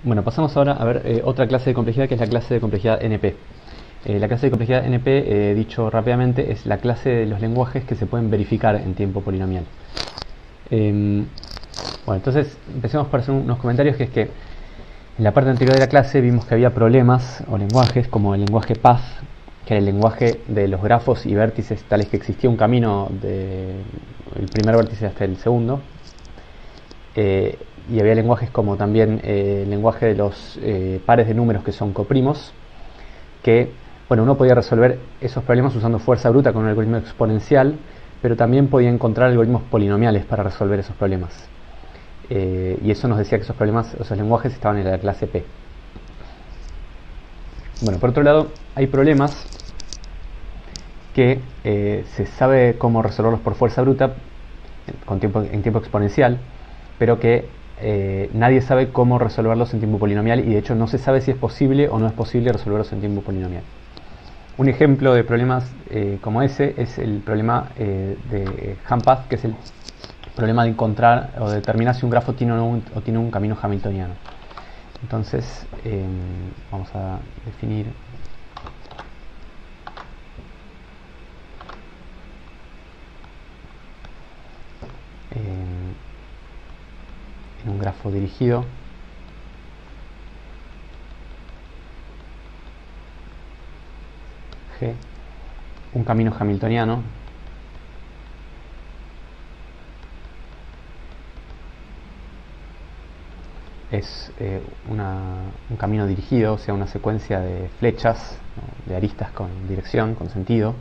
Bueno, pasamos ahora a ver otra clase de complejidad, que es la clase de complejidad NP. La clase de complejidad NP, dicho rápidamente, es la clase de los lenguajes que se pueden verificar en tiempo polinomial. Bueno, entonces empecemos por hacer unos comentarios, que es que en la parte anterior de la clase vimos que había problemas o lenguajes como el lenguaje path, que era el lenguaje de los grafos y vértices, tales que existía un camino del primer vértice hasta el segundo. Y había lenguajes como también el lenguaje de los pares de números que son coprimos, que bueno, uno podía resolver esos problemas usando fuerza bruta con un algoritmo exponencial, pero también podía encontrar algoritmos polinomiales para resolver esos problemas. Y eso nos decía que esos problemas, esos lenguajes estaban en la clase P. Bueno, por otro lado, hay problemas que se sabe cómo resolverlos por fuerza bruta en tiempo exponencial, pero que nadie sabe cómo resolverlos en tiempo polinomial, y de hecho no se sabe si es posible o no es posible resolverlos en tiempo polinomial. Un ejemplo de problemas como ese es el problema de Hampath, que es el problema de encontrar o de determinar si un grafo tiene un camino hamiltoniano. Entonces vamos a definir en un grafo dirigido G un camino hamiltoniano es un camino dirigido, o sea, una secuencia de flechas, ¿no?, de aristas con dirección, con sentido,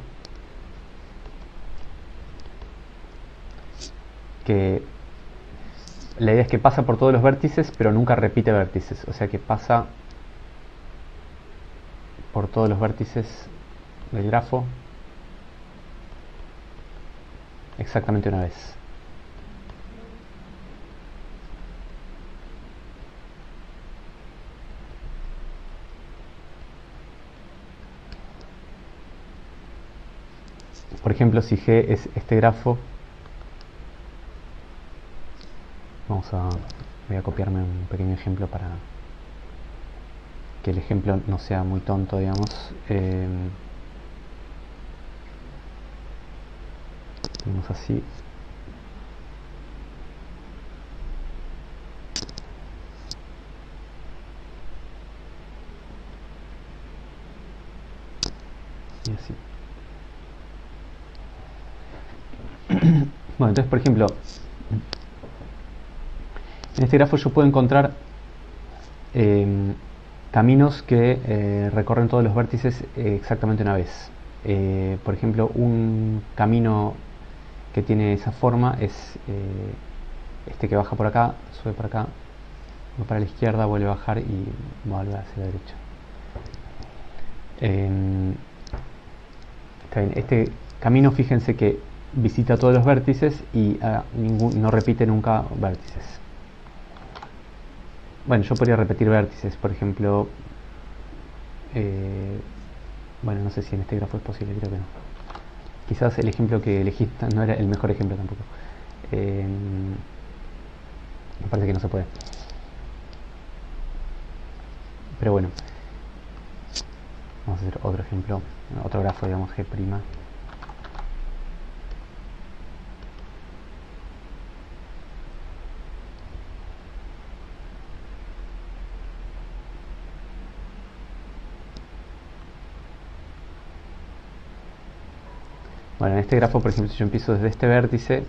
que la idea es que pasa por todos los vértices, pero nunca repite vértices, o sea que pasa por todos los vértices del grafo exactamente una vez. Por ejemplo, si G es este grafo, voy a copiarme un pequeño ejemplo para que el ejemplo no sea muy tonto, digamos. Tenemos así. Y así. Bueno, entonces, por ejemplo, en este grafo yo puedo encontrar caminos que recorren todos los vértices exactamente una vez. Por ejemplo, un camino que tiene esa forma es este que baja por acá, sube por acá, va para la izquierda, vuelve a bajar y vuelve hacia la derecha. Está bien. Este camino, fíjense que visita todos los vértices y no repite nunca vértices. Bueno, yo podría repetir vértices, por ejemplo, bueno, no sé si en este grafo es posible, creo que no. Quizás el ejemplo que elegí no era el mejor ejemplo tampoco. Me parece que no se puede. Pero bueno, vamos a hacer otro ejemplo, otro grafo, digamos, G'. Bueno, en este grafo, por ejemplo, si yo empiezo desde este vértice,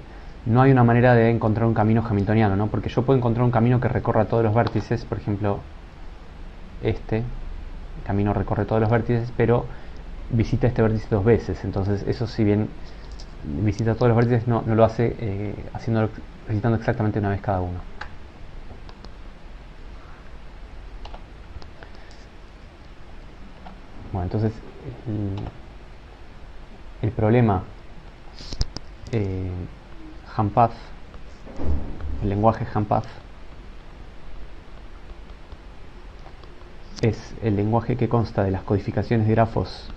no hay una manera de encontrar un camino hamiltoniano, ¿no? Porque yo puedo encontrar un camino que recorra todos los vértices, por ejemplo, este camino recorre todos los vértices, pero visita este vértice dos veces. Entonces, eso, si bien visita todos los vértices, no lo hace visitando exactamente una vez cada uno. Bueno, entonces el problema Hampath, el lenguaje Hampath, es el lenguaje que consta de las codificaciones de grafos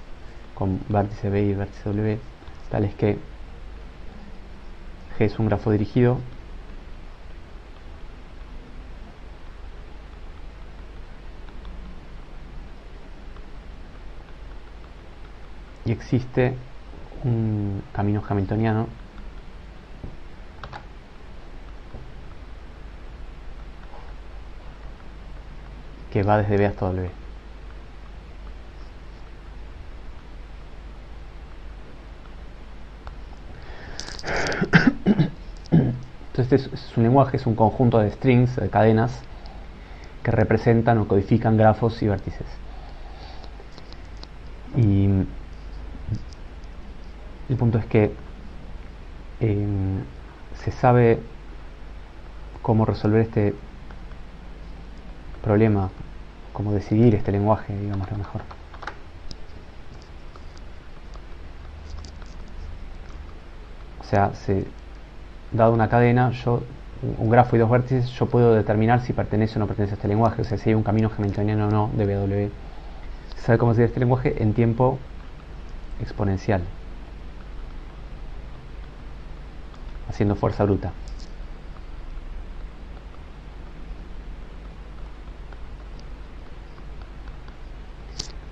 con vértice B y vértice W, tales que G es un grafo dirigido y existe un camino hamiltoniano que va desde B hasta W. Entonces este es un lenguaje, es un conjunto de strings, de cadenas, que representan o codifican grafos y vértices. Y el punto es que se sabe cómo resolver este problema, cómo decidir este lenguaje, digamos lo mejor. O sea, dado una cadena, un grafo y dos vértices, yo puedo determinar si pertenece o no pertenece a este lenguaje, o sea, si hay un camino hamiltoniano o no de BW. Se sabe cómo decidir este lenguaje en tiempo exponencial, haciendo fuerza bruta.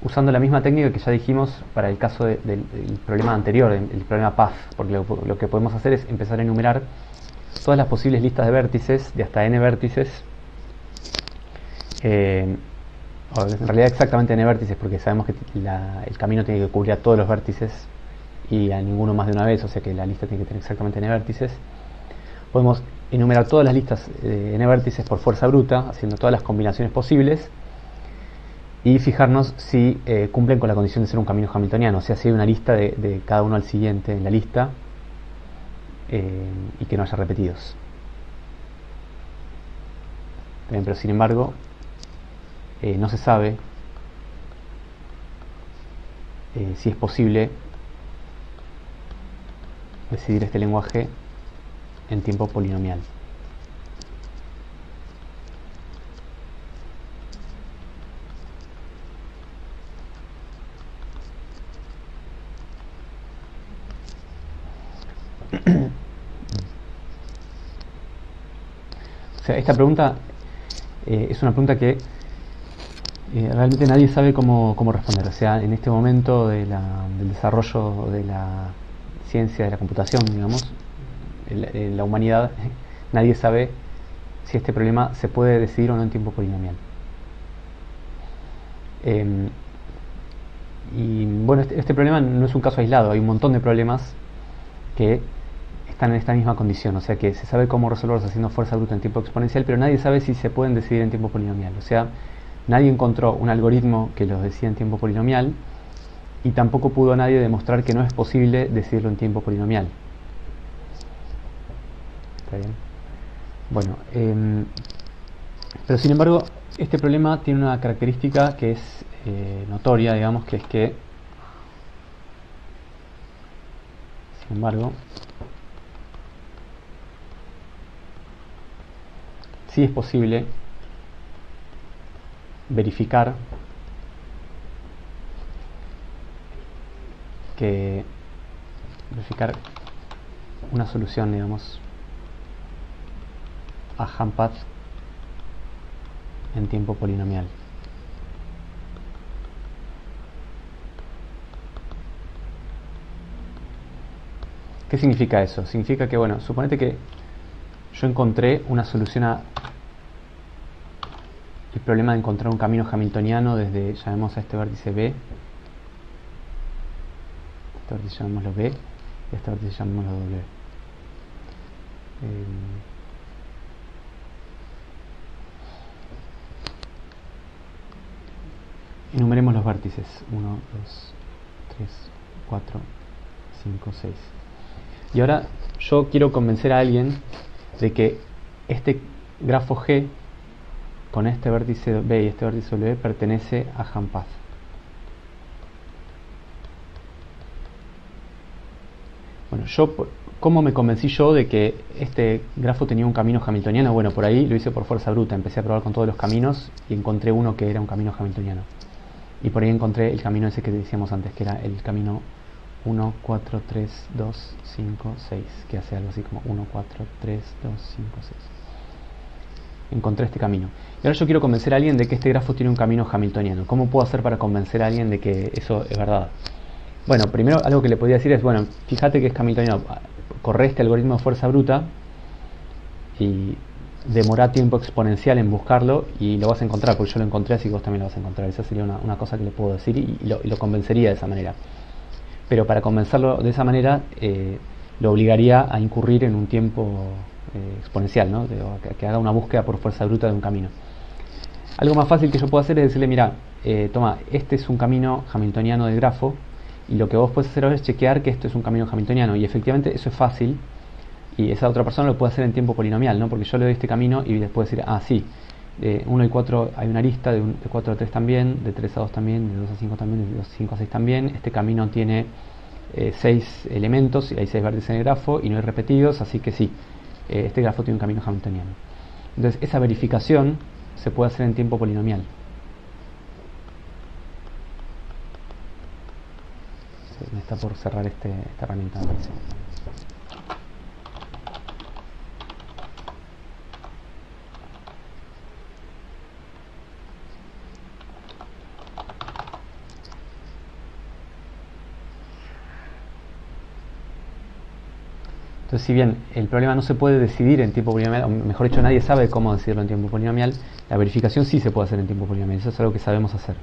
Usando la misma técnica que ya dijimos para el caso del problema anterior, el problema path, porque lo que podemos hacer es empezar a enumerar todas las posibles listas de vértices, de hasta n vértices, o en realidad exactamente n vértices, porque sabemos que el camino tiene que cubrir a todos los vértices y a ninguno más de una vez, o sea que la lista tiene que tener exactamente n vértices. Podemos enumerar todas las listas de n vértices por fuerza bruta, haciendo todas las combinaciones posibles, y fijarnos si cumplen con la condición de ser un camino hamiltoniano, o sea, si hay una lista de cada uno al siguiente en la lista y que no haya repetidos. Bien, pero sin embargo, no se sabe si es posible decidir este lenguaje en tiempo polinomial. O sea, esta pregunta es una pregunta que realmente nadie sabe cómo responder. O sea, en este momento del desarrollo de la ciencia de la computación, digamos, en la humanidad, nadie sabe si este problema se puede decidir o no en tiempo polinomial. Y bueno, este problema no es un caso aislado, hay un montón de problemas que están en esta misma condición, o sea que se sabe cómo resolverlos haciendo fuerza bruta en tiempo exponencial, pero nadie sabe si se pueden decidir en tiempo polinomial. O sea, nadie encontró un algoritmo que los decida en tiempo polinomial y tampoco pudo nadie demostrar que no es posible decidirlo en tiempo polinomial. ¿Está bien? Bueno, pero sin embargo, este problema tiene una característica que es notoria, digamos, que es que, sin embargo, sí es posible verificar una solución, digamos, a Hampath en tiempo polinomial. ¿Qué significa eso? Significa que, bueno, suponete que yo encontré una solución a el problema de encontrar un camino hamiltoniano desde, llamemos a este vértice B, este vértice llamémoslo B y este vértice llamémoslo W. Enumeremos los vértices: 1, 2, 3, 4, 5, 6. Y ahora yo quiero convencer a alguien de que este grafo G con este vértice B y este vértice W pertenece a Hampath. Bueno, ¿cómo me convencí yo de que este grafo tenía un camino hamiltoniano? Bueno, por ahí lo hice por fuerza bruta, empecé a probar con todos los caminos y encontré uno que era un camino hamiltoniano. Y por ahí encontré el camino ese que decíamos antes, que era el camino 1, 4, 3, 2, 5, 6, que hace algo así como 1, 4, 3, 2, 5, 6. Encontré este camino. Y ahora yo quiero convencer a alguien de que este grafo tiene un camino hamiltoniano. ¿Cómo puedo hacer para convencer a alguien de que eso es verdad? Bueno, primero algo que le podría decir es, bueno, fíjate que es hamiltoniano, corre este algoritmo de fuerza bruta y demora tiempo exponencial en buscarlo y lo vas a encontrar, porque yo lo encontré, así que vos también lo vas a encontrar. Esa sería una cosa que le puedo decir y lo convencería de esa manera. Pero para convencerlo de esa manera, lo obligaría a incurrir en un tiempo exponencial, ¿no? Que haga una búsqueda por fuerza bruta de un camino. Algo más fácil que yo puedo hacer es decirle, mira, toma, este es un camino hamiltoniano del grafo, y lo que vos puedes hacer ahora es chequear que esto es un camino hamiltoniano, y efectivamente eso es fácil, y esa otra persona lo puede hacer en tiempo polinomial, ¿no? Porque yo le doy este camino y después decir, ah, sí, de 1 y 4 hay una lista, de 4 a 3 también, de 3 a 2 también, de 2 a 5 también, de 2 a 5 a 6 también. Este camino tiene 6 elementos, y hay 6 vértices en el grafo y no hay repetidos, así que sí, este grafo tiene un camino hamiltoniano. Entonces esa verificación se puede hacer en tiempo polinomial. Me está por cerrar esta herramienta. Entonces, si bien el problema no se puede decidir en tiempo polinomial, o mejor dicho, nadie sabe cómo decidirlo en tiempo polinomial, la verificación sí se puede hacer en tiempo polinomial. Eso es algo que sabemos hacer.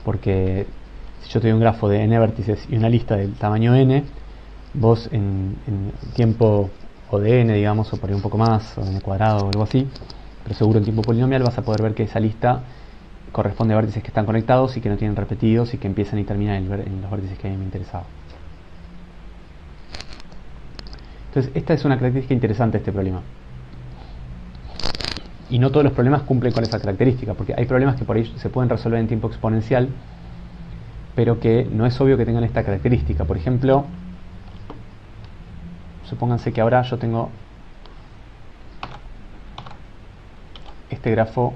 Porque si yo te doy un grafo de n vértices y una lista del tamaño n, vos en tiempo o de n, digamos, o por ahí un poco más, o n cuadrado o algo así, pero seguro en tiempo polinomial vas a poder ver que esa lista corresponde a vértices que están conectados y que no tienen repetidos y que empiezan y terminan en los vértices que a mí me interesaba. Entonces, esta es una característica interesante de este problema. Y no todos los problemas cumplen con esa característica, porque hay problemas que por ahí se pueden resolver en tiempo exponencial, pero que no es obvio que tengan esta característica. Por ejemplo, supónganse que ahora yo tengo este grafo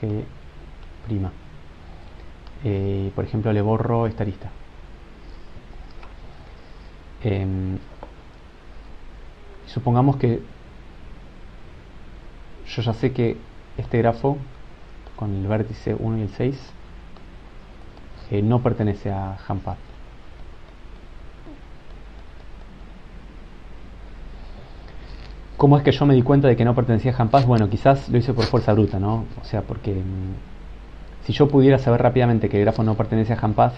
G'. Por ejemplo, le borro esta lista. Supongamos que yo ya sé que este grafo con el vértice 1 y el 6 no pertenece a HAMPath. ¿Cómo es que yo me di cuenta de que no pertenecía a HAMPath? Bueno, quizás lo hice por fuerza bruta, ¿no? O sea, porque si yo pudiera saber rápidamente que el grafo no pertenece a HAMPath,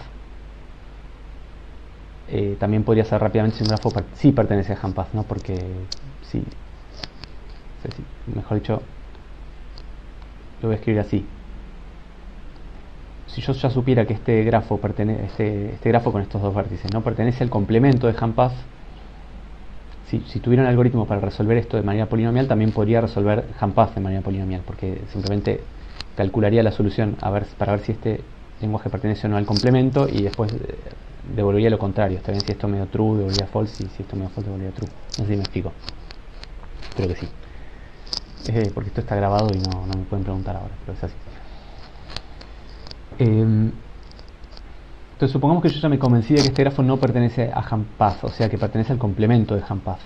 también podría saber rápidamente si un grafo sí pertenece a HAMPath, ¿no? Porque sí, mejor dicho, lo voy a escribir así. Si yo ya supiera que este grafo este grafo con estos dos vértices no pertenece al complemento de HAMPath, si tuviera un algoritmo para resolver esto de manera polinomial, también podría resolver HAMPath de manera polinomial, porque simplemente calcularía la solución para ver si este lenguaje pertenece o no al complemento y después devolvería lo contrario. Está bien, si esto me dio true, devolvería false, y si esto me dio false, devolvería true. No sé si me explico. Creo que sí. Porque esto está grabado y no me pueden preguntar ahora, pero es así. Entonces supongamos que yo ya me convencí de que este grafo no pertenece a HAMPath, o sea que pertenece al complemento de HAMPath.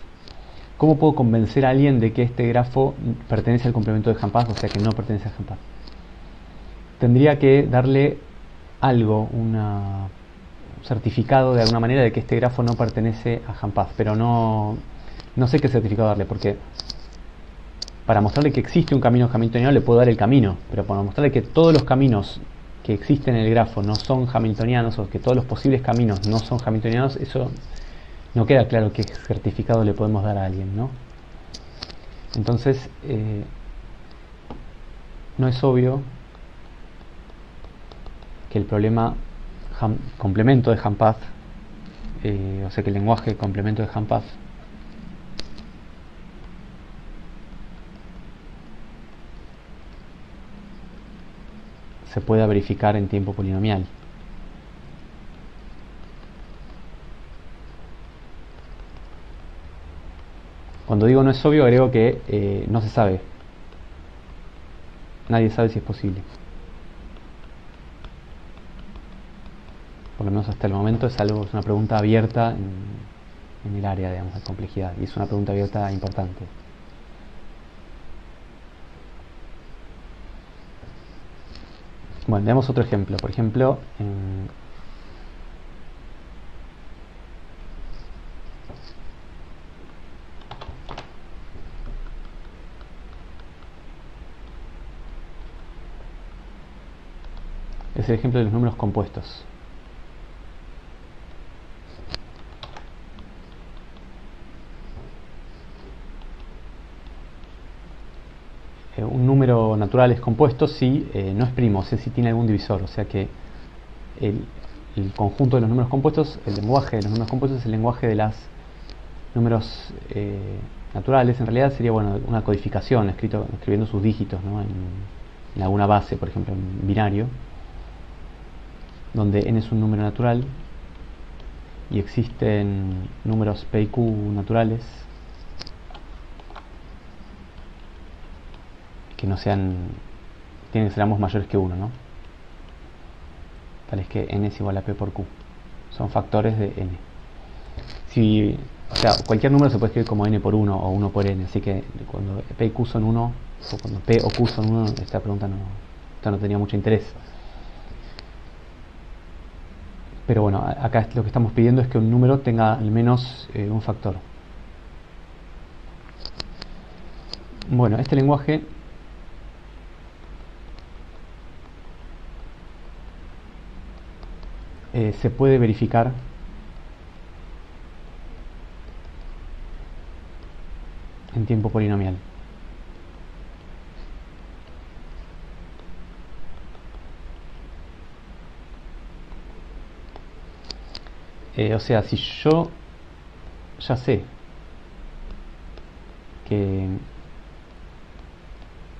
¿Cómo puedo convencer a alguien de que este grafo pertenece al complemento de HAMPath, o sea que no pertenece a HAMPath? Tendría que darle algo, un certificado de alguna manera de que este grafo no pertenece a HAMPath, pero no sé qué certificado darle, porque para mostrarle que existe un camino hamiltoniano le puedo dar el camino, pero para mostrarle que todos los caminos que existen en el grafo no son hamiltonianos, o que todos los posibles caminos no son hamiltonianos, eso no queda claro qué certificado le podemos dar a alguien, ¿no? Entonces, no es obvio que el problema complemento de HAMPath, o sea que el lenguaje complemento de HAMPath se pueda verificar en tiempo polinomial. Cuando digo no es obvio, agrego que no se sabe. Nadie sabe si es posible. por lo menos hasta el momento, es una pregunta abierta en el área, digamos, de complejidad, y es una pregunta abierta importante. Bueno, veamos otro ejemplo. Por ejemplo, es el ejemplo de los números compuestos. Un número natural es compuesto si no es primo, o sea, si tiene algún divisor. O sea que el conjunto de los números compuestos, el lenguaje de los números compuestos es el lenguaje de los números naturales. En realidad sería, bueno, una codificación escribiendo sus dígitos, ¿no? en alguna base, por ejemplo en binario, donde n es un número natural y existen números p y q naturales que no sean, tienen que ser ambos mayores que 1, ¿no? Tal es que n es igual a p por q. Son factores de n. O sea, cualquier número se puede escribir como n por 1 o 1 por n, así que cuando p y q son 1, o cuando p o q son 1, esta pregunta no tenía mucho interés. Pero bueno, acá lo que estamos pidiendo es que un número tenga al menos un factor. Bueno, este lenguaje se puede verificar en tiempo polinomial. O sea, si yo ya sé que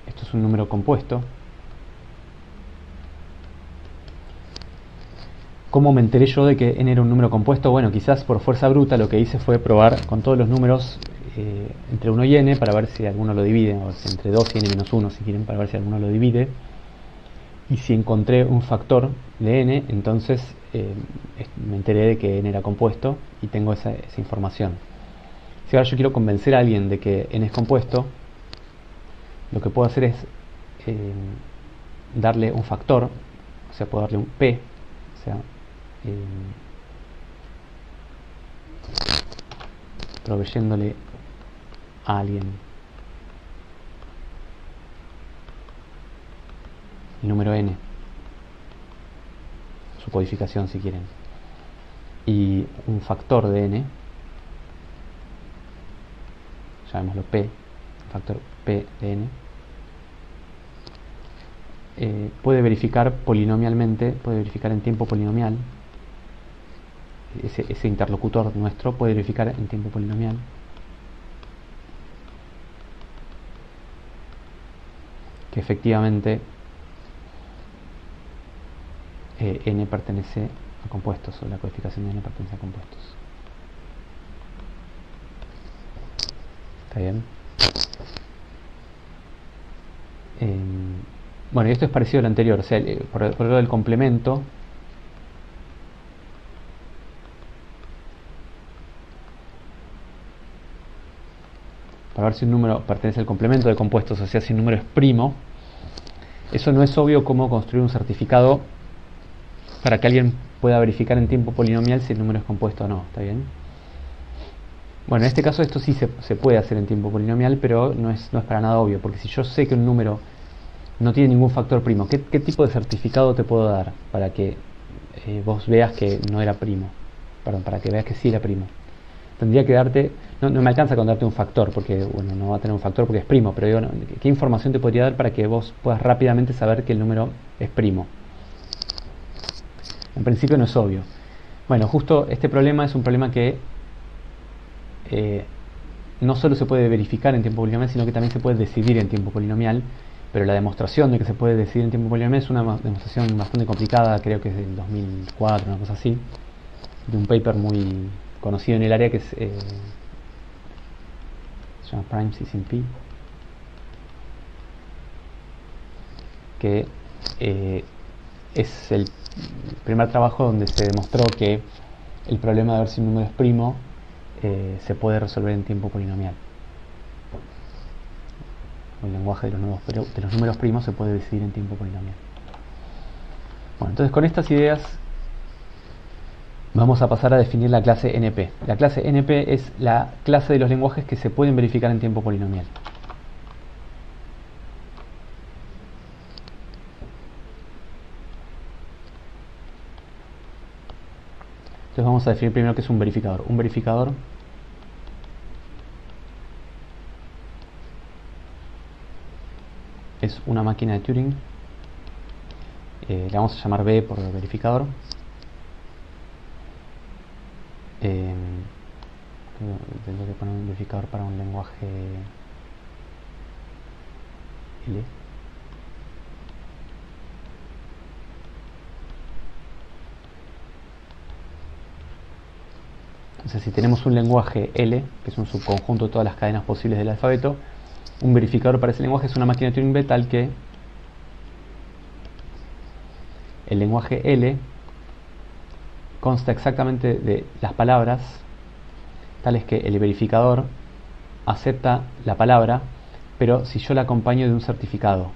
esto es un número compuesto, ¿cómo me enteré yo de que n era un número compuesto? Bueno, quizás por fuerza bruta lo que hice fue probar con todos los números entre 1 y n para ver si alguno lo divide, o entre 2 y n menos 1 si quieren, para ver si alguno lo divide. Y si encontré un factor de n, entonces me enteré de que n era compuesto y tengo esa información. Si ahora yo quiero convencer a alguien de que n es compuesto, lo que puedo hacer es darle un factor, o sea, puedo darle un p, o sea, proveyéndole a alguien el número n, su codificación si quieren, y un factor de n, llamémoslo p, un factor p de n, puede verificar polinomialmente, puede verificar en tiempo polinomial, ese interlocutor nuestro puede verificar en tiempo polinomial que efectivamente n pertenece a compuestos, o la codificación de n pertenece a compuestos. ¿Está bien? Bueno, y esto es parecido al anterior, o sea, por el lado del complemento, para ver si un número pertenece al complemento de compuestos, o sea, si un número es primo. Eso no es obvio cómo construir un certificado para que alguien pueda verificar en tiempo polinomial si el número es compuesto o no, ¿está bien? Bueno, en este caso esto sí se puede hacer en tiempo polinomial, pero no es para nada obvio, porque si yo sé que un número no tiene ningún factor primo, ¿qué tipo de certificado te puedo dar para que vos veas que no era primo? Perdón, para que veas que sí era primo. Tendría que darte, no me alcanza con darte un factor, porque bueno, no va a tener un factor porque es primo, pero digo, ¿qué información te podría dar para que vos puedas rápidamente saber que el número es primo? En principio no es obvio. Bueno, justo este problema es un problema que no solo se puede verificar en tiempo polinomial, sino que también se puede decidir en tiempo polinomial, pero la demostración de que se puede decidir en tiempo polinomial es una demostración bastante complicada, creo que es del 2004, una cosa así, de un paper muy conocido en el área que se llama Primes is in P, que es el primer trabajo donde se demostró que el problema de ver si un número es primo se puede resolver en tiempo polinomial. El lenguaje de los números primos se puede decidir en tiempo polinomial. Bueno, entonces con estas ideas vamos a pasar a definir la clase NP. La clase NP es la clase de los lenguajes que se pueden verificar en tiempo polinomial. Entonces vamos a definir primero qué es un verificador. Un verificador es una máquina de Turing. Le vamos a llamar B por verificador. Tendré que poner un verificador para un lenguaje L. Entonces, si tenemos un lenguaje L, que es un subconjunto de todas las cadenas posibles del alfabeto, un verificador para ese lenguaje es una máquina de Turing B tal que el lenguaje L consta exactamente de las palabras tales que el verificador acepta la palabra, pero si yo la acompaño de un certificado.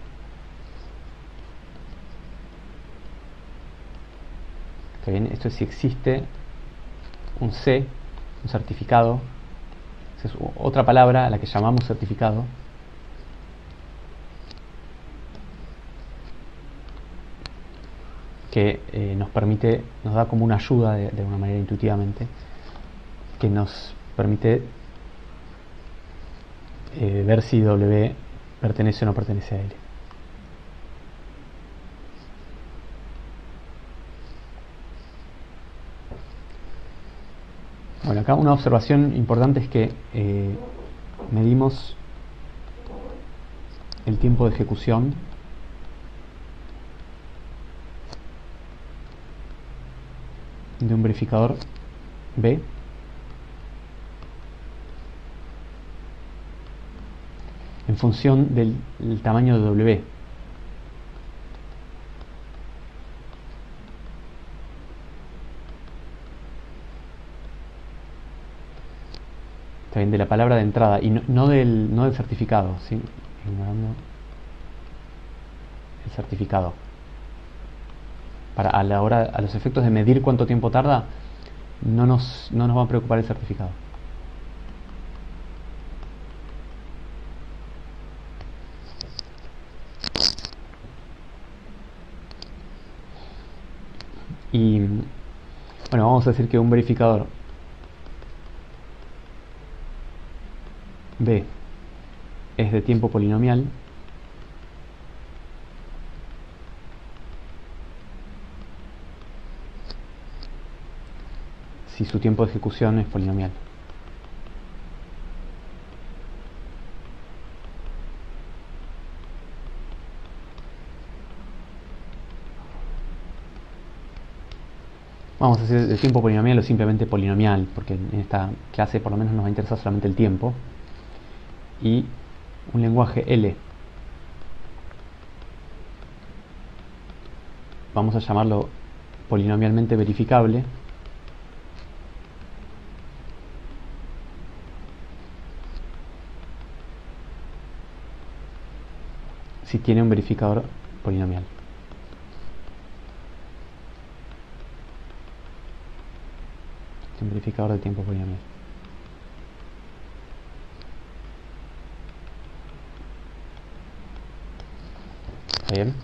¿Está bien? Esto es si existe un C, un certificado. Esa es otra palabra a la que llamamos certificado. Que nos permite, nos da como una ayuda de una manera intuitivamente, que nos permite ver si W pertenece o no pertenece a L. Bueno, acá una observación importante es que medimos el tiempo de ejecución de un verificador B en función del tamaño de W. Está bien, de la palabra de entrada y no del certificado, ¿sí? Ignorando el certificado. A los efectos de medir cuánto tiempo tarda, no nos va a preocupar el certificado. Y bueno, vamos a decir que un verificador B es de tiempo polinomial. Si su tiempo de ejecución es polinomial. Vamos a decir de tiempo polinomial o simplemente polinomial, porque en esta clase por lo menos nos va a interesar solamente el tiempo. Y un lenguaje L, vamos a llamarlo polinomialmente verificable, si tiene un verificador polinomial. Un verificador de tiempo polinomial. ¿Está bien?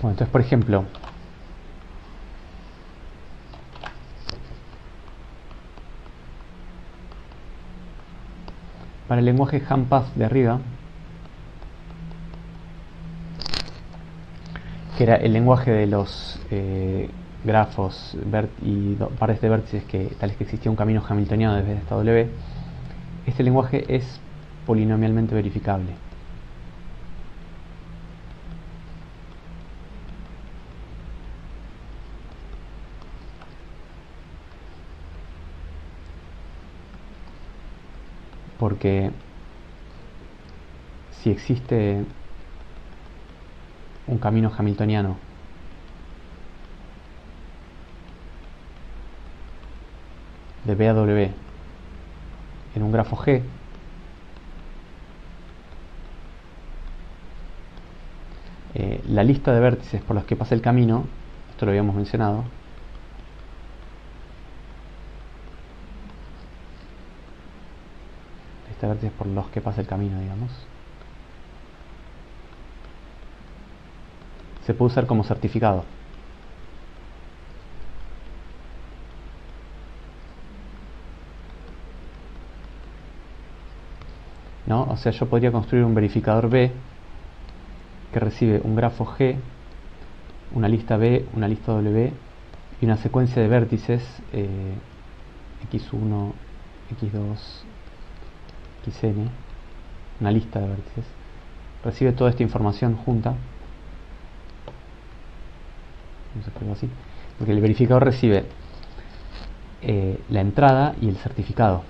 Bueno, entonces por ejemplo, para el lenguaje HAMPath de arriba, que era el lenguaje de los grafos y pares de vértices tales que existía un camino hamiltoniano desde esta W, este lenguaje es polinomialmente verificable. Porque si existe un camino hamiltoniano de B a W en un grafo G, la lista de vértices por los que pasa el camino, esto lo habíamos mencionado, lista de vértices por los que pasa el camino, digamos, se puede usar como certificado. ¿No? O sea, yo podría construir un verificador B que recibe un grafo G, una lista B, una lista W y una secuencia de vértices x1, x2, xn, una lista de vértices. Recibe toda esta información junta. Vamos a escribirlo así, porque el verificador recibe la entrada y el certificado.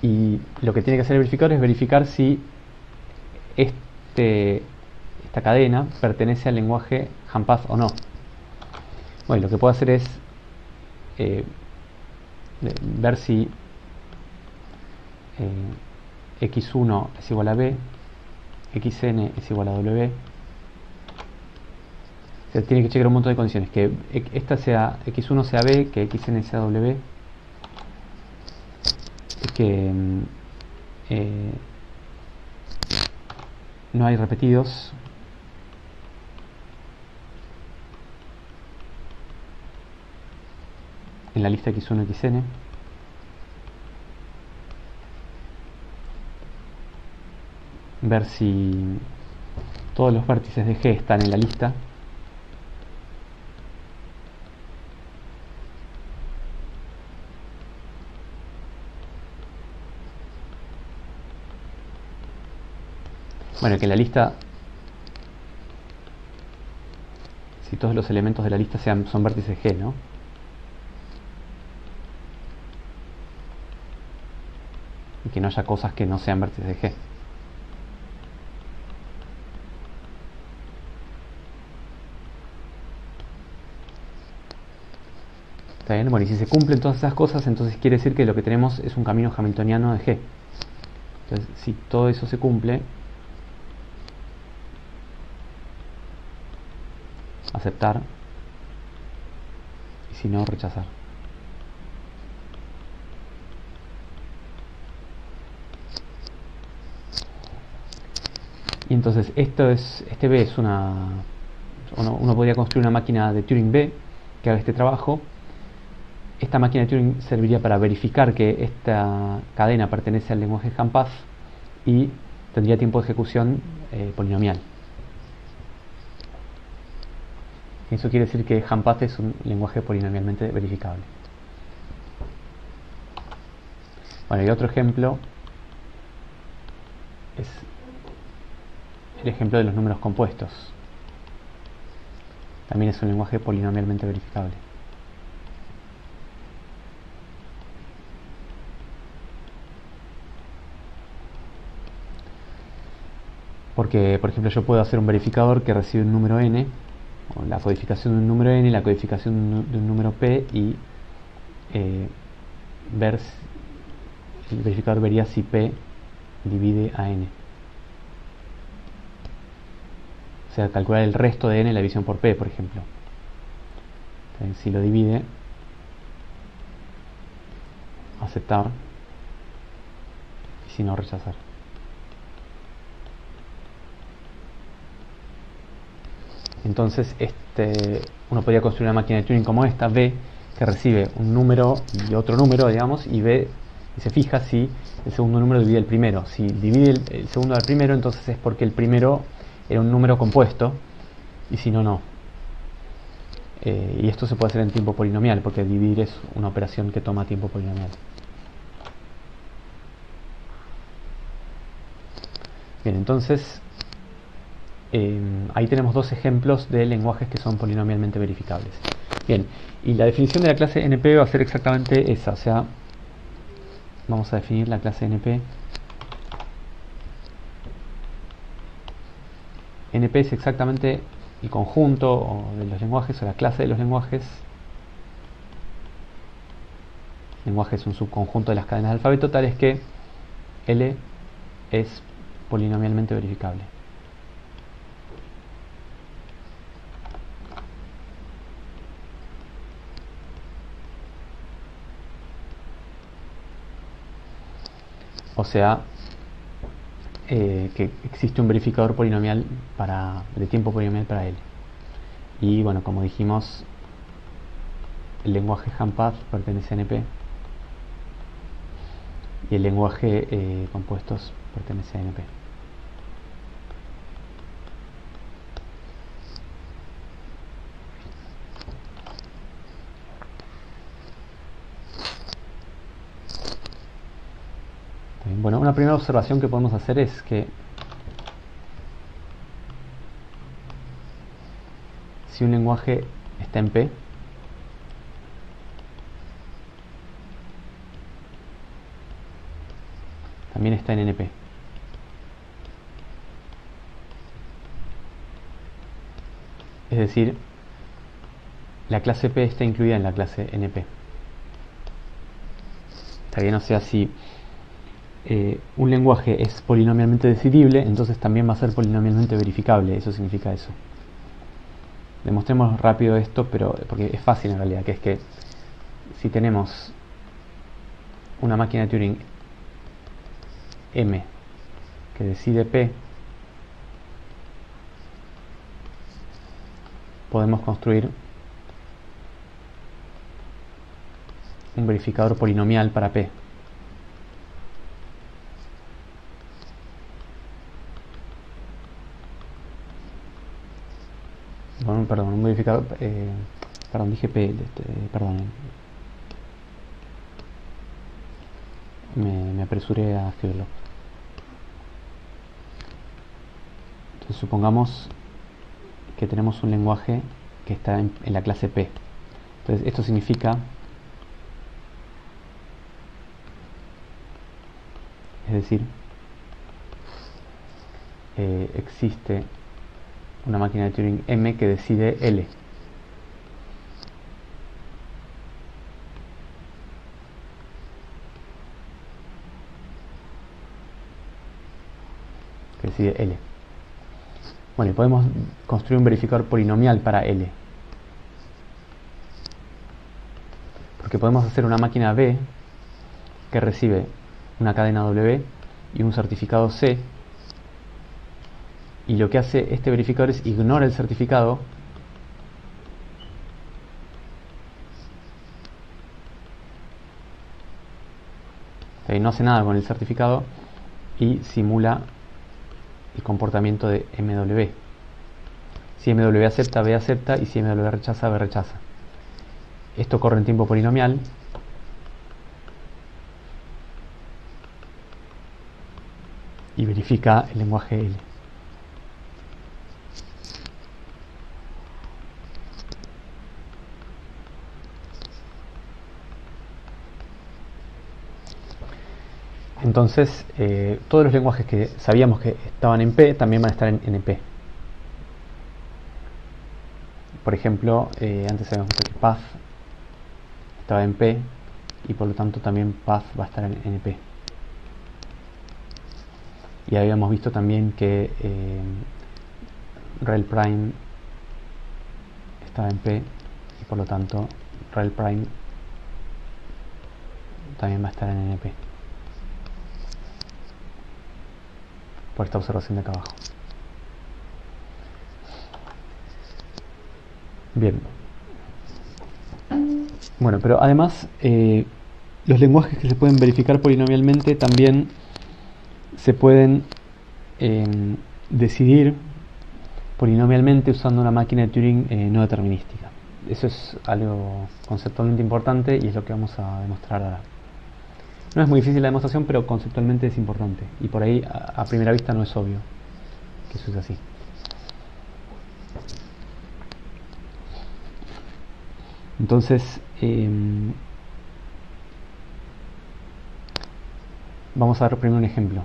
Y lo que tiene que hacer el verificador es verificar si esta cadena pertenece al lenguaje Hampath o no. Bueno, lo que puedo hacer es ver si x1 es igual a b, xn es igual a w. O sea, tiene que checar un montón de condiciones, que esta sea x1 sea b, que xn sea w, que no hay repetidos, en la lista x1 y xn, ver si todos los vértices de G están en la lista, bueno, que la lista, si todos los elementos de la lista son vértices G, ¿no? Y que no haya cosas que no sean vértices G. ¿Está bien? Bueno, y si se cumplen todas esas cosas, entonces quiere decir que lo que tenemos es un camino hamiltoniano de G. Entonces, si todo eso se cumple, aceptar, y si no, rechazar. Y entonces este B es uno podría construir una máquina de Turing B que haga este trabajo. Esta máquina de Turing serviría para verificar que esta cadena pertenece al lenguaje Hampath y tendría tiempo de ejecución polinomial. Eso quiere decir que Hampath es un lenguaje polinomialmente verificable. Bueno, y otro ejemplo es el ejemplo de los números compuestos. También es un lenguaje polinomialmente verificable. Porque, por ejemplo, yo puedo hacer un verificador que recibe un número n, o la codificación de un número n, la codificación de un número p, y el verificador vería si p divide a n. O sea, calcular el resto de n, la división por p, por ejemplo. Entonces, si lo divide, aceptar, y si no, rechazar. Entonces uno podría construir una máquina de Turing como esta, B, que recibe un número y otro número, digamos, y se fija si el segundo número divide el primero. Si divide el segundo al primero, entonces es porque el primero era un número compuesto, y si no, no. Y esto se puede hacer en tiempo polinomial, porque dividir es una operación que toma tiempo polinomial. Bien, entonces ahí tenemos dos ejemplos de lenguajes que son polinomialmente verificables. Bien, y la definición de la clase NP va a ser exactamente esa, o sea, vamos a definir la clase NP. NP es exactamente el conjunto de los lenguajes o la clase de los lenguajes. El lenguaje es un subconjunto de las cadenas de alfabeto, tal es que L es polinomialmente verificable. O sea, que existe un verificador polinomial de tiempo polinomial para L. Y bueno, como dijimos, el lenguaje HAMPath pertenece a NP y el lenguaje compuestos pertenece a NP. Bueno, una primera observación que podemos hacer es que si un lenguaje está en P, también está en NP. Es decir, la clase P está incluida en la clase NP. Está bien, o sea, si un lenguaje es polinomialmente decidible, entonces también va a ser polinomialmente verificable. Eso significa eso. Demostremos rápido esto, pero porque es fácil en realidad, que es que si tenemos una máquina de Turing M que decide P, podemos construir un verificador polinomial para P. Bueno, perdón, un verificador, perdón, dije P, perdón, me apresuré a escribirlo. Entonces supongamos que tenemos un lenguaje que está en la clase P. Entonces esto significa, es decir, existe una máquina de Turing M que decide L. Que decide L. Bueno, y podemos construir un verificador polinomial para L. Porque podemos hacer una máquina B que recibe una cadena W y un certificado C. Y lo que hace este verificador es ignora el certificado no hace nada con el certificado y simula el comportamiento de MW. Si MW acepta, B acepta, y si MW rechaza, B rechaza. Esto corre en tiempo polinomial y verifica el lenguaje L. Entonces, todos los lenguajes que sabíamos que estaban en P también van a estar en NP. Por ejemplo, antes habíamos visto que Path estaba en P y por lo tanto también Path va a estar en NP. Y habíamos visto también que rel prime estaba en P y por lo tanto rel prime también va a estar en NP. Por esta observación de acá abajo. Bien. Bueno, pero además los lenguajes que se pueden verificar polinomialmente también se pueden decidir polinomialmente usando una máquina de Turing no determinística. Eso es algo conceptualmente importante y es lo que vamos a demostrar ahora. No es muy difícil la demostración, pero conceptualmente es importante. Y por ahí, a primera vista, no es obvio que eso es así. Entonces, Vamos a ver primero un ejemplo.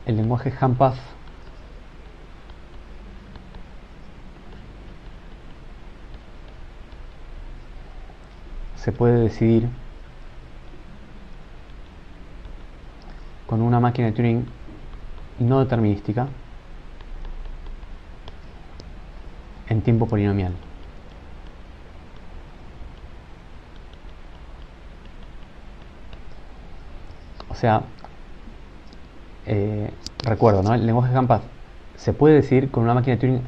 El lenguaje HAMPath se puede decidir con una máquina de Turing no determinística en tiempo polinomial. O sea, recuerdo, ¿no? El lenguaje HAMPath se puede decidir con una máquina de Turing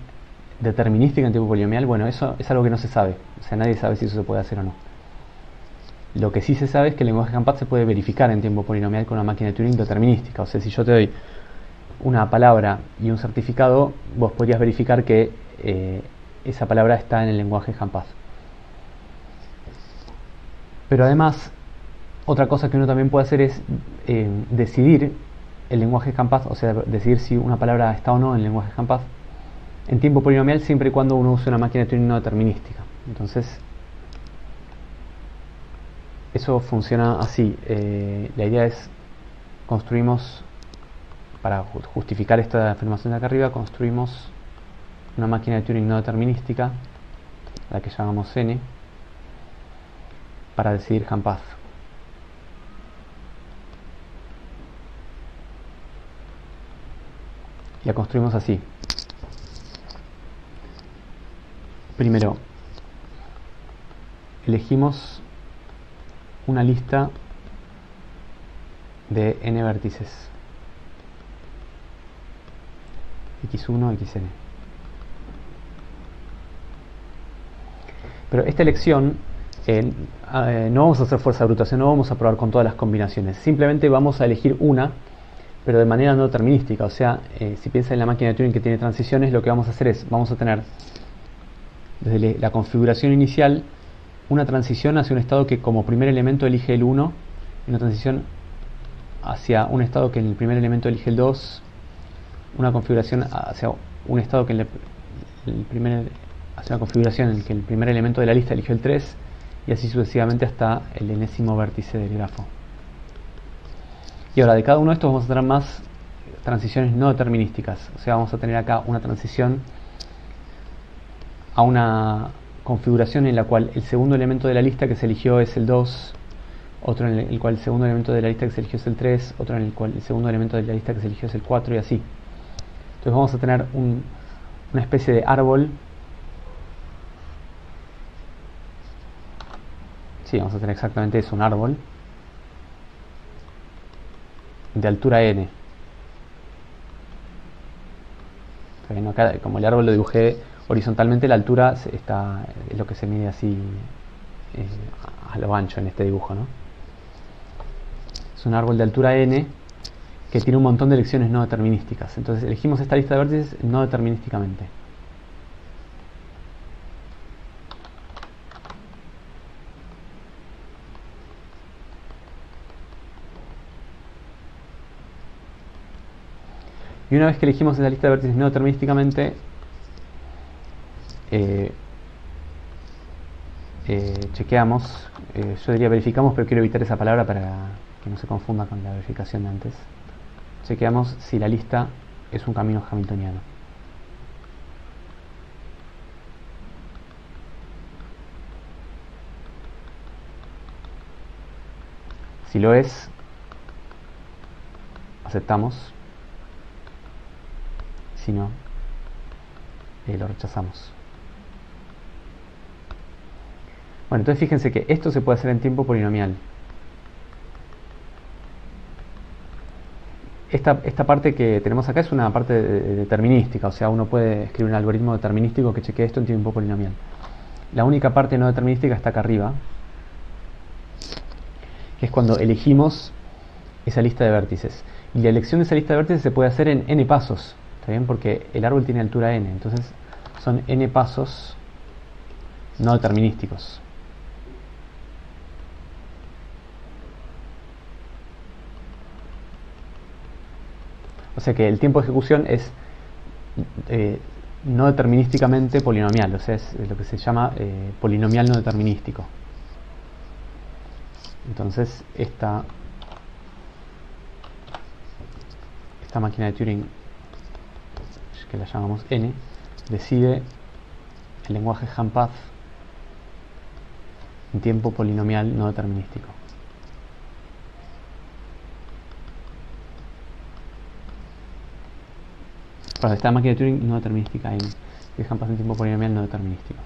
determinística en tiempo polinomial. Bueno, eso es algo que no se sabe. O sea, nadie sabe si eso se puede hacer o no. Lo que sí se sabe es que el lenguaje HAMPath se puede verificar en tiempo polinomial con una máquina de Turing determinística. O sea, si yo te doy una palabra y un certificado, vos podrías verificar que esa palabra está en el lenguaje HAMPath. Pero además, otra cosa que uno también puede hacer es decidir el lenguaje HAMPath, o sea, decidir si una palabra está o no en el lenguaje HAMPath en tiempo polinomial siempre y cuando uno use una máquina de Turing no determinística. Entonces, eso funciona así. La idea es, construimos, para justificar esta afirmación de acá arriba, construimos una máquina de Turing no determinística, la que llamamos n, para decidir HAMPath. La construimos así. Primero, elegimos una lista de n vértices, x1, xn. Pero esta elección no vamos a hacer fuerza bruta, no vamos a probar con todas las combinaciones, simplemente vamos a elegir una, pero de manera no determinística. O sea, si piensas en la máquina de Turing que tiene transiciones, lo que vamos a hacer es, vamos a tener desde la configuración inicial una transición hacia un estado que como primer elemento elige el 1, y una transición hacia un estado que en el primer elemento elige el 2, una configuración hacia un estado que hacia una configuración en que el primer elemento de la lista eligió el 3, y así sucesivamente hasta el enésimo vértice del grafo. Y ahora de cada uno de estos vamos a tener más transiciones no determinísticas. O sea, vamos a tener acá una transición a una configuración en la cual el segundo elemento de la lista que se eligió es el 2, otro en el cual el segundo elemento de la lista que se eligió es el 3, otro en el cual el segundo elemento de la lista que se eligió es el 4, y así. Entonces vamos a tener una especie de árbol. Sí, vamos a tener exactamente eso, un árbol de altura n. Bien, acá, como el árbol lo dibujé horizontalmente, la altura es lo que se mide así a lo ancho en este dibujo, ¿no? Es un árbol de altura n que tiene un montón de elecciones no determinísticas. Entonces elegimos esta lista de vértices no determinísticamente. Y una vez que elegimos esa lista de vértices no determinísticamente, chequeamos, yo diría verificamos, pero quiero evitar esa palabra para que no se confunda con la verificación de antes. Chequeamos si la lista es un camino hamiltoniano. Si lo es, aceptamos. Si no, lo rechazamos. Bueno, entonces fíjense que esto se puede hacer en tiempo polinomial. Esta parte que tenemos acá es una parte determinística, o sea, uno puede escribir un algoritmo determinístico que chequee esto en tiempo polinomial. La única parte no determinística está acá arriba, que es cuando elegimos esa lista de vértices. Y la elección de esa lista de vértices se puede hacer en n pasos, ¿está bien? Porque el árbol tiene altura n, entonces son n pasos no determinísticos. O sea que el tiempo de ejecución es no determinísticamente polinomial, o sea, es lo que se llama polinomial no determinístico. Entonces, esta máquina de Turing, que la llamamos N, decide el lenguaje HAMPath en tiempo polinomial no determinístico. Para esta máquina de Turing no determinística N, que es HAMPath en tiempo polinomial no determinístico.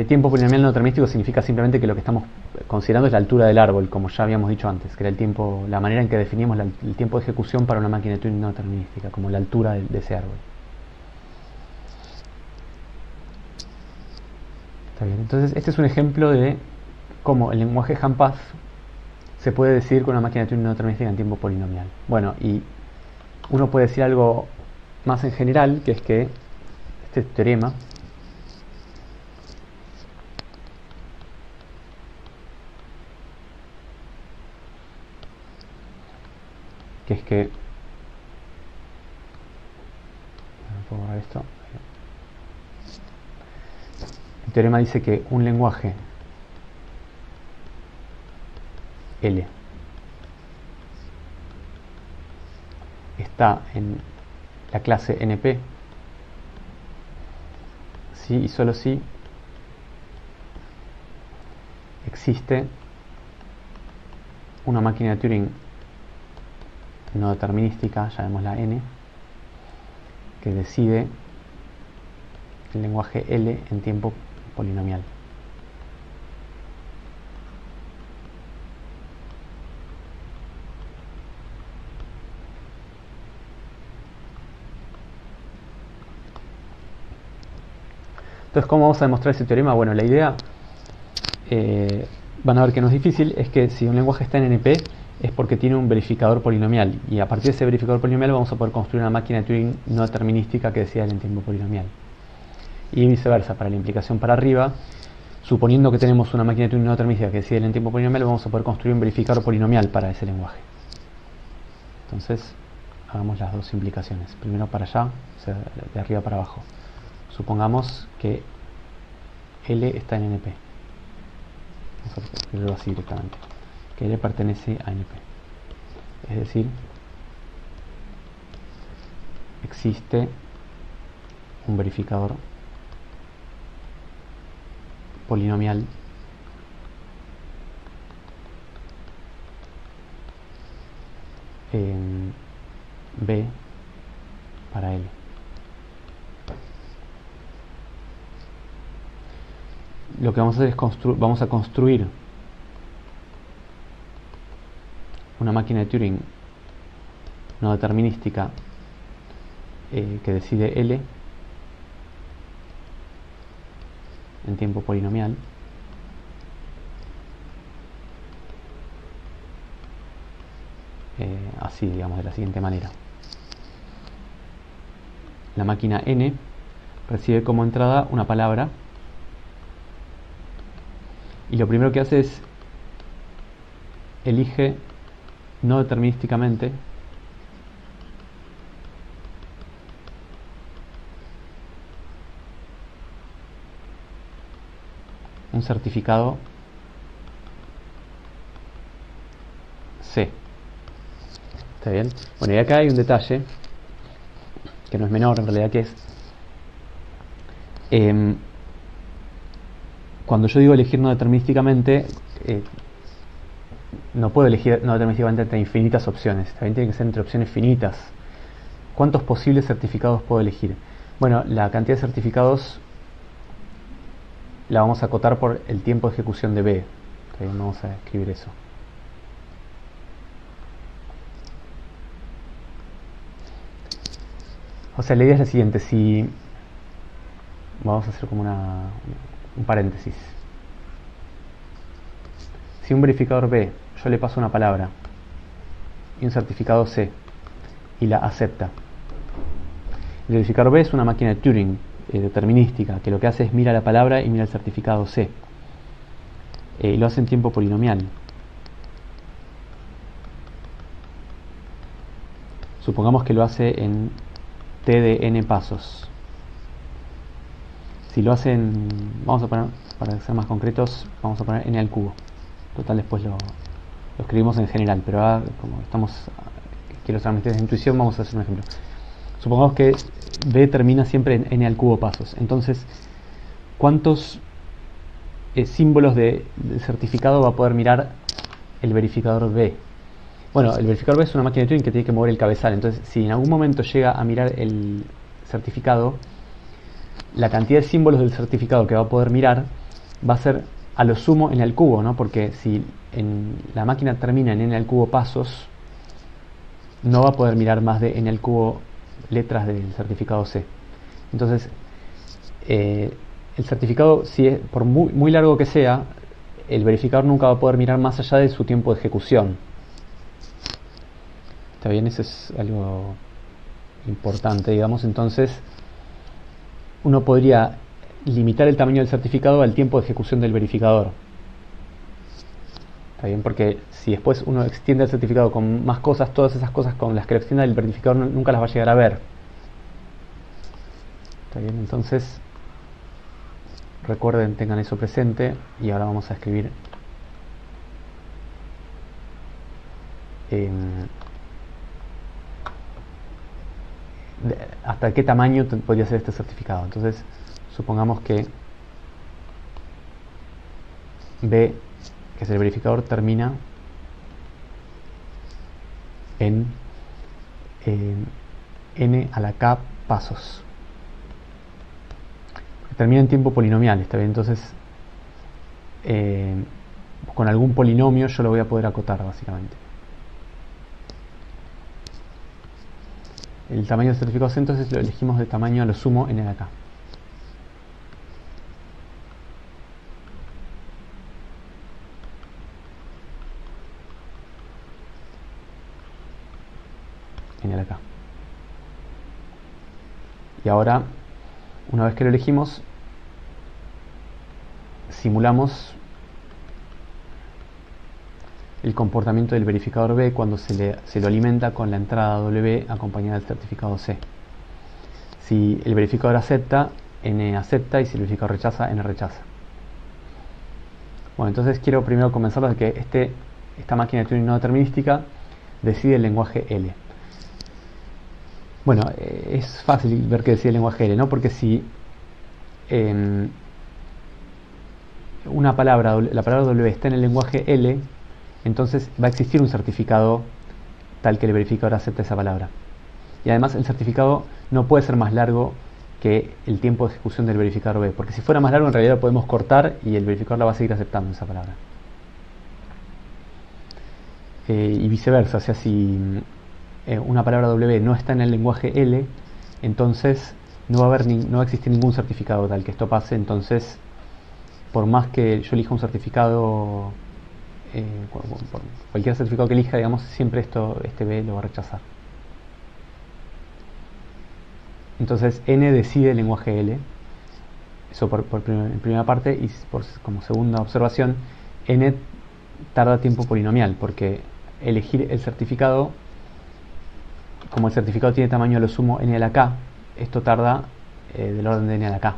Tiempo polinomial no determinístico significa simplemente que lo que estamos considerando es la altura del árbol, como ya habíamos dicho antes, que era el tiempo, la manera en que definimos el tiempo de ejecución para una máquina de Turing no determinística, como la altura de ese árbol. Está bien, entonces este es un ejemplo de cómo el lenguaje HAMPath se puede decidir con una máquina de Turing no determinística en tiempo polinomial. Bueno, y uno puede decir algo más en general, que es que este teorema es que puedo borrar esto. El teorema dice que un lenguaje L está en la clase NP si y solo si existe una máquina de Turing no determinística, llamémosla N, que decide el lenguaje L en tiempo polinomial. Entonces, ¿cómo vamos a demostrar ese teorema? Bueno, la idea, van a ver que no es difícil, es que si un lenguaje está en NP es porque tiene un verificador polinomial, y a partir de ese verificador polinomial vamos a poder construir una máquina de Turing no determinística que decida en tiempo polinomial. Y viceversa, para la implicación para arriba, suponiendo que tenemos una máquina de Turing no determinística que decide en tiempo polinomial, vamos a poder construir un verificador polinomial para ese lenguaje. Entonces, hagamos las dos implicaciones. Primero para allá, o sea, de arriba para abajo. Supongamos que L está en NP. Vamos a escribirlo así directamente. Que L pertenece a NP. Es decir, existe un verificador polinomial en B para L. Lo que vamos a hacer es vamos a construir una máquina de Turing no determinística que decide L en tiempo polinomial así, digamos, de la siguiente manera. La máquina N recibe como entrada una palabra y lo primero que hace es elige no determinísticamente un certificado C. ¿Está bien? Bueno, y acá hay un detalle que no es menor en realidad, que es cuando yo digo elegir no determinísticamente, no puedo elegir no determinísticamente entre infinitas opciones. También tiene que ser entre opciones finitas. ¿Cuántos posibles certificados puedo elegir? Bueno, la cantidad de certificados la vamos a acotar por el tiempo de ejecución de B. También vamos a escribir eso. O sea, la idea es la siguiente. Si vamos a hacer como un paréntesis. Si un verificador B, yo le paso una palabra y un certificado C y la acepta. El verificador B es una máquina de Turing determinística, que lo que hace es mira la palabra y mira el certificado C. Y lo hace en tiempo polinomial. Supongamos que lo hace en t de n pasos. Si lo hacen, vamos a poner, para ser más concretos, vamos a poner n al cubo. Total, después lo escribimos en general, pero ahora, como quiero solamente de intuición, vamos a hacer un ejemplo. Supongamos que b termina siempre en n al cubo pasos. Entonces, ¿cuántos símbolos de certificado va a poder mirar el verificador B? Bueno, el verificador B es una máquina de Turing que tiene que mover el cabezal. Entonces, si en algún momento llega a mirar el certificado, la cantidad de símbolos del certificado que va a poder mirar va a ser a lo sumo n al cubo, ¿no? Porque si la máquina termina en n al cubo pasos, no va a poder mirar más de n al cubo letras del certificado C. Entonces, el certificado, si es, por muy largo que sea, el verificador nunca va a poder mirar más allá de su tiempo de ejecución. ¿Está bien? Eso es algo importante, digamos. Entonces, uno podría limitar el tamaño del certificado al tiempo de ejecución del verificador. ¿Está bien? Porque si después uno extiende el certificado con más cosas, todas esas cosas con las que lo extienda el verificador nunca las va a llegar a ver. ¿Está bien? Entonces, recuerden, tengan eso presente. Y ahora vamos a escribir hasta qué tamaño podría ser este certificado. Entonces, supongamos que B, que es el verificador, termina en n a la k pasos. Termina en tiempo polinomial, ¿está bien? Entonces, con algún polinomio yo lo voy a poder acotar, básicamente. El tamaño del certificado C, entonces lo elegimos de tamaño a lo sumo n a la k. N a la k. Y ahora, una vez que lo elegimos, simulamos el comportamiento del verificador B cuando se lo alimenta con la entrada W acompañada del certificado C. Si el verificador acepta, N acepta, y si el verificador rechaza, N rechaza. Bueno, entonces quiero primero convencerlos de que esta máquina de Turing no determinística decide el lenguaje L. Bueno, es fácil ver que decide el lenguaje L, ¿no? Porque si la palabra W está en el lenguaje L, entonces va a existir un certificado tal que el verificador acepte esa palabra. Y además el certificado no puede ser más largo que el tiempo de ejecución del verificador B, porque si fuera más largo en realidad lo podemos cortar y el verificador la va a seguir aceptando esa palabra. Y viceversa, o sea, si una palabra W no está en el lenguaje L, entonces no va a existir ningún certificado tal que esto pase. Entonces, por más que yo elija un certificado, cualquier certificado que elija, digamos, siempre este B lo va a rechazar. Entonces N decide el lenguaje L. Eso en primera parte. Y como segunda observación, N tarda tiempo polinomial, porque elegir el certificado, como el certificado tiene tamaño a lo sumo n a la k, esto tarda del orden de n a la k,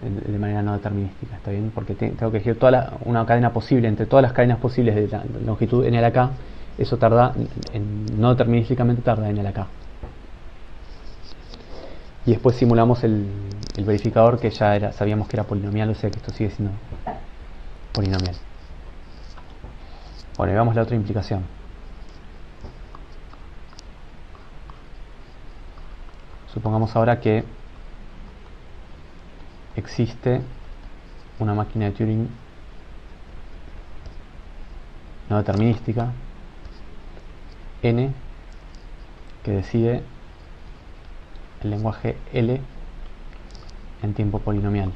de manera no determinística. ¿Está bien? Porque tengo que elegir una cadena posible entre todas las cadenas posibles de la longitud n a la k. Eso tarda, no determinísticamente tarda n a la k. Y después simulamos el verificador, que ya sabíamos que era polinomial, o sea que esto sigue siendo polinomial. Bueno, y veamos la otra implicación. Supongamos ahora que existe una máquina de Turing no determinística, N, que decide el lenguaje L en tiempo polinomial.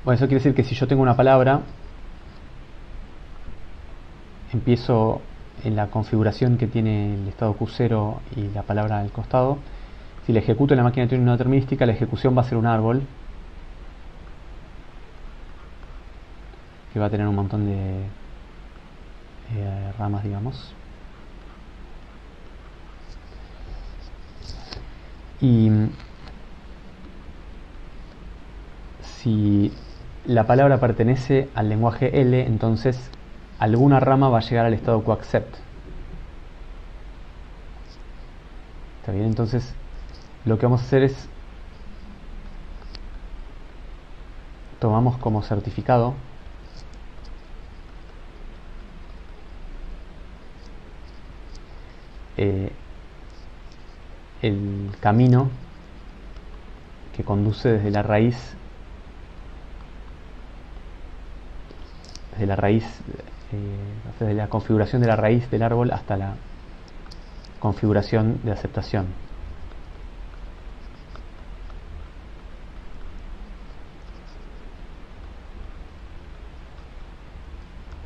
Bueno, eso quiere decir que si yo tengo una palabra, empiezo en la configuración que tiene el estado Q0 y la palabra al costado. Si la ejecuto en la máquina de Turing no determinística, la ejecución va a ser un árbol. que va a tener un montón de ramas, digamos. Y si la palabra pertenece al lenguaje L, entonces alguna rama va a llegar al estado coaccept. ¿Está bien? Entonces lo que vamos a hacer es tomamos como certificado el camino que conduce desde la raíz desde la configuración de la raíz del árbol hasta la configuración de aceptación.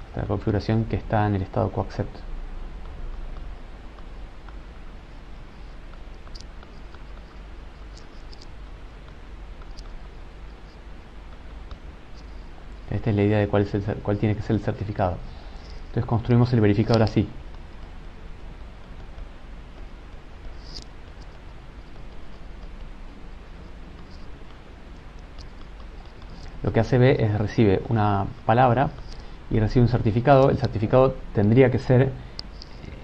Hasta la configuración que está en el estado coaccept. Esta es la idea de cuál tiene que ser el certificado. Entonces construimos el verificador así. Lo que hace B es recibe una palabra y recibe un certificado. El certificado tendría que ser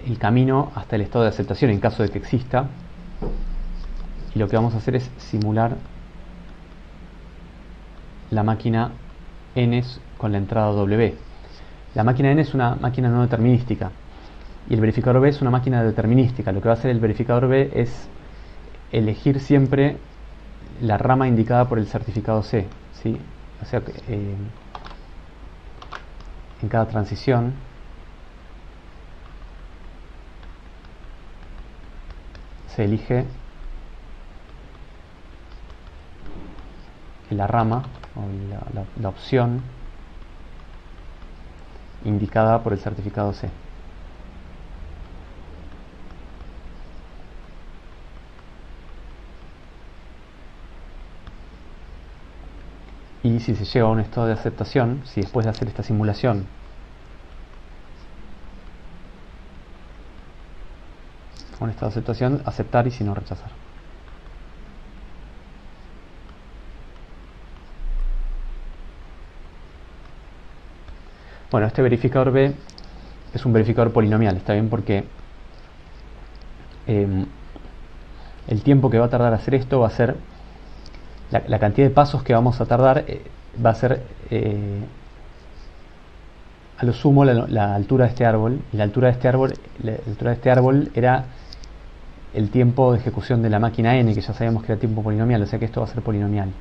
el camino hasta el estado de aceptación en caso de que exista. Y lo que vamos a hacer es simular la máquina N con la entrada W. La máquina N es una máquina no determinística y el verificador B es una máquina determinística. Lo que va a hacer el verificador B es elegir siempre la rama indicada por el certificado C, ¿sí? O sea, en cada transición se elige la rama o la opción indicada por el certificado C. Y si se llega a un estado de aceptación, si después de hacer esta simulación a un estado de aceptación, aceptar y si no rechazar. Bueno, este verificador B es un verificador polinomial, está bien, porque el tiempo que va a tardar a hacer esto va a ser la cantidad de pasos que vamos a tardar, va a ser a lo sumo la altura de este árbol, y la altura de este árbol era el tiempo de ejecución de la máquina N, que ya sabíamos que era tiempo polinomial, o sea que esto va a ser polinomial.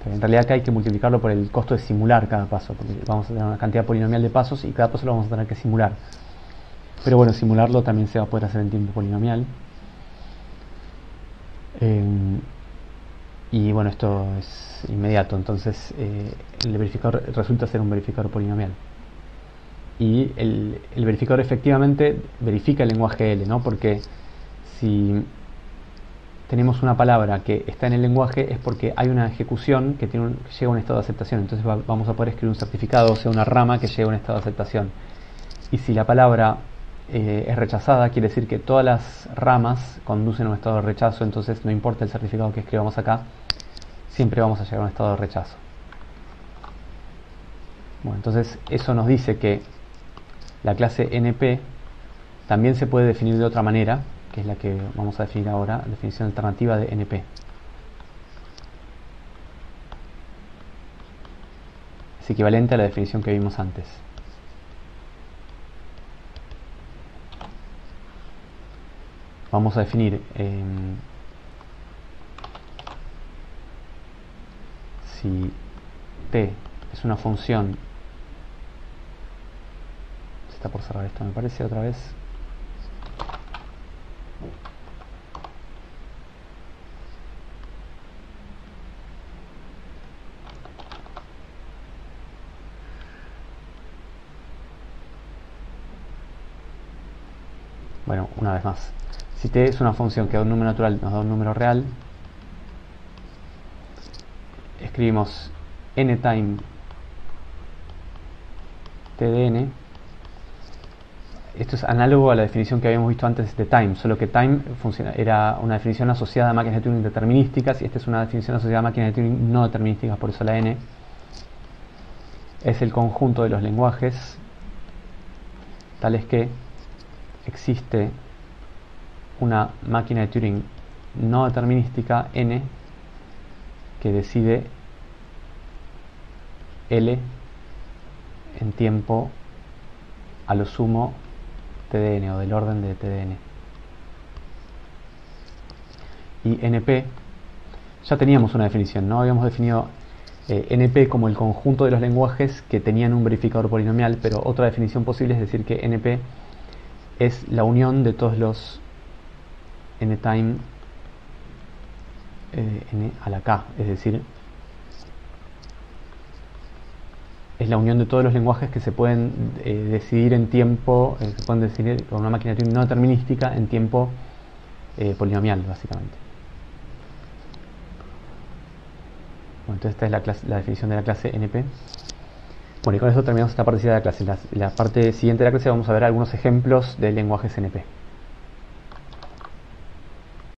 En realidad acá hay que multiplicarlo por el costo de simular cada paso, porque vamos a tener una cantidad polinomial de pasos y cada paso lo vamos a tener que simular. Pero bueno, simularlo también se va a poder hacer en tiempo polinomial. Y bueno, esto es inmediato, entonces el verificador resulta ser un verificador polinomial. Y el verificador efectivamente verifica el lenguaje L, ¿no? Porque si tenemos una palabra que está en el lenguaje es porque hay una ejecución que llega a un estado de aceptación. Entonces vamos a poder escribir un certificado, o sea, una rama que llega a un estado de aceptación. Y si la palabra es rechazada, quiere decir que todas las ramas conducen a un estado de rechazo. Entonces no importa el certificado que escribamos acá, siempre vamos a llegar a un estado de rechazo. Bueno, entonces eso nos dice que la clase NP también se puede definir de otra manera, que es la que vamos a definir ahora, definición alternativa de NP. Es equivalente a la definición que vimos antes. Vamos a definir si T es una función. Se está por cerrar esto, me parece, otra vez. Bueno, una vez más. Si T es una función que da un número natural, nos da un número real, escribimos n-time tdn. Esto es análogo a la definición que habíamos visto antes de time, solo que time era una definición asociada a máquinas de Turing determinísticas y esta es una definición asociada a máquinas de Turing no determinísticas, por eso la n. Es el conjunto de los lenguajes tales que existe una máquina de Turing no determinística n que decide L en tiempo a lo sumo TDN o del orden de TDN. Y NP, ya teníamos una definición, ¿no? Habíamos definido NP como el conjunto de los lenguajes que tenían un verificador polinomial, pero otra definición posible es decir que NP es la unión de todos los n-time n a la k, es decir, es la unión de todos los lenguajes que se pueden decidir en tiempo, se pueden decidir con una máquina de Turing no determinística en tiempo polinomial, básicamente. Bueno, entonces esta es la definición de la clase NP. Bueno, y con eso terminamos esta partida de la clase. En la parte siguiente de la clase vamos a ver algunos ejemplos de lenguajes NP.